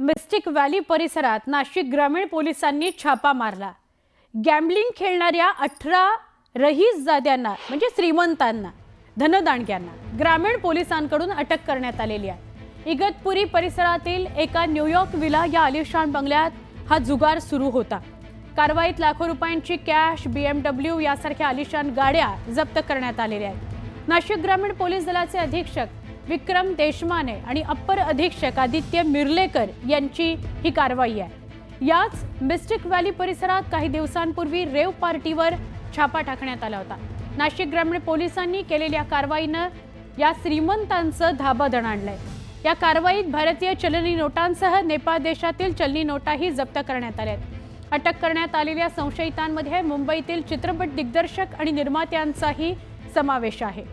Mistake valley परिसरात नाशिक ग्रामीण पोलिसांनी छापा मारला। गॅम्बलिंग खेळणाऱ्या 18 रईसजाद्यांना म्हणजे श्रीमंतांना, धनदांडग्यांना ग्रामीण पोलिसांकडून अटक करण्यात आलेली आहे। इगतपुरी परिसरातील एका न्यूयॉर्क विला या आलिशान बंगल्यात हा जुगार सुरू होता। कारवाईत लाखो रुपयांची कॅश, BMW यासारख्या आलिशान गाड्या जप्त करण्यात आलेल्या आहेत। नाशिक ग्रामीण पोलीस दलाचे अधीक्षक विक्रम देशमाने आणि अप्पर अधीक्षक आदित्य मिर्लेकर यांची ही कारवाई आहे। याच मिस्टिक व्हॅली परिसरात काही दिवसांपूर्वी रेव पार्टीवर छापा टाकण्यात आला होता। नाशिक ग्रामीण पोलिसांनी केलेल्या कारवाईने या श्रीमंतांचं धाबा दणाणलंय। या कारवाईत भारतीय चलनी नोटांसह नेपाळ देशातील चलनी नोटाही जप्त करण्यात आल्या आहेत। अटक करण्यात आलेल्या संशयितांमध्ये मुंबईतील चित्रपट दिग्दर्शक आणि निर्मात्यांचाही समावेश आहे।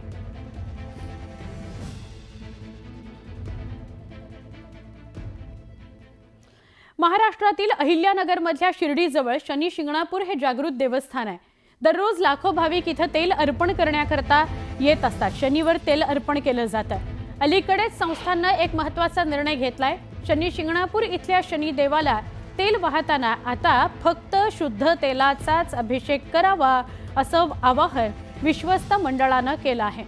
महाराष्ट्रातील अहिल्यानगरमधल्या शिर्डीजवळ शनी शिंगणापूर हे जागृत देवस्थान आहे। दररोज लाखो भाविक इथे तेल अर्पण करण्याकरता येत असतात। शनीवर तेल अर्पण केलं जातं। अलीकडेच संस्थांनं एक महत्त्वाचा निर्णय घेतलाय। शनी शिंगणापूर इथल्या शनी देवाला तेल वाहताना आता फक्त शुद्ध तेलाचाच अभिषेक करावा असं आवाहन विश्वस्त मंडळानं केलं आहे।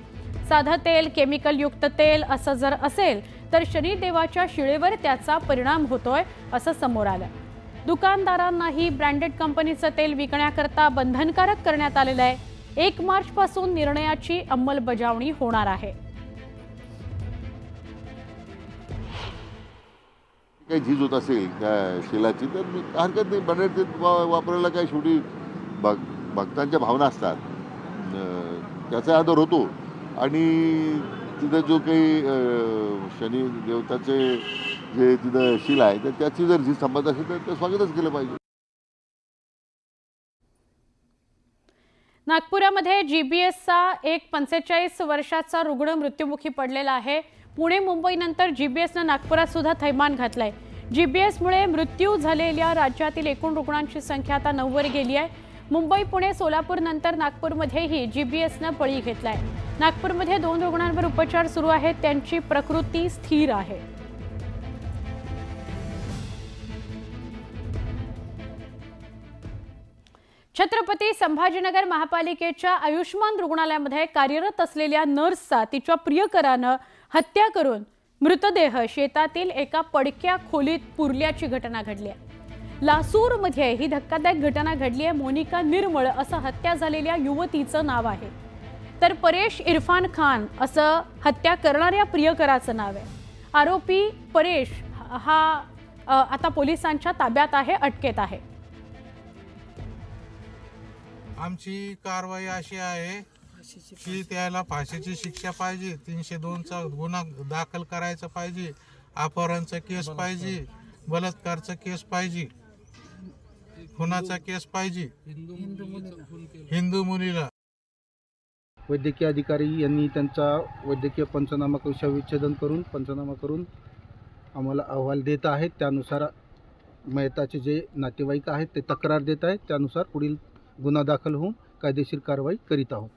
साधं तेल, केमिकल युक्त तेल असं जर असेल तर शनिदेवाच्या शिळेवर त्याचा परिणाम होतोय असं समोर आलं। दुकानदारांनाही ब्रँडेड कंपनीचं तेल विकण्याकरता बंधनकारक करण्यात आलेलं आहे। 1 मार्च पासून निर्णयाची अंमलबजावणी होणार आहे। काही झीज होत असेल त्या शेलाची तर हरकत नाही, ब्रँडेड तेल वापरायला काही शेवटी भक्तांच्या भावना असतात, त्याचा आदर होतो। आणि तिथं जो काही शनी देवताचे जे तिथं शिला आहे तर त्याची जर जी संबंध असेल तर ते स्वागतच केलं पाहिजे। नागपुरामध्ये GBSचा एक 45 वर्षाचा रुग्ण मृत्युमुखी पडलेला आहे। पुणे मुंबईनंतर GBSनं नागपुरात सुद्धा थैमान घातलंय। GBSमुळे मृत्यू झालेल्या राज्यातील एकूण रुग्णांची संख्या आता 9 वर गेली आहे। मुंबई, पुणे, सोलापूर नंतर नागपूरमध्येही GBSनं बळी घेतलाय। नागपूरमध्ये 2 रुग्णांवर उपचार सुरू आहेत, त्यांची प्रकृती स्थिर आहे। छत्रपती संभाजीनगर महापालिकेच्या आयुष्मान रुग्णालयामध्ये कार्यरत असलेल्या नर्सचा तिच्या प्रियकरानं हत्या करून मृतदेह शेतातील एका पडक्या खोलीत पुरल्याची घटना घडली आहे। लासूरमध्ये ही धक्कादायक घटना घडली आहे। मोनिका निर्मळ असं हत्या झालेल्या युवतीचं नाव आहे, तर परेश इरफान खान असं हत्या करणाऱ्या प्रियकराचं नाव आहे। आरोपी परेश हा आता पोलिसांच्या ताब्यात आहे, अटकेत आहे। आमची कारवाई अशी आहे की त्याला फाशीची शिक्षा पाहिजे, 302चा गुन्हा दाखल करायचा पाहिजे, अपहरणचा केस पाहिजे, बलात्कारचा केस पाहिजे, खुनाचा केस पाहिजे, हिंदू मुलीला। वैद्यकीय अधिकारी यांनी त्यांचा वैद्यकीय पंचनामा शवविच्छेदन करून आम्हाला अहवाल देत आहेत। त्यानुसार मयताचे जे नातेवाईक आहेत ते तक्रार देत आहेत, त्यानुसार पुढील गुन्हा दाखल होऊन कायदेशीर कारवाई करीत आहोत।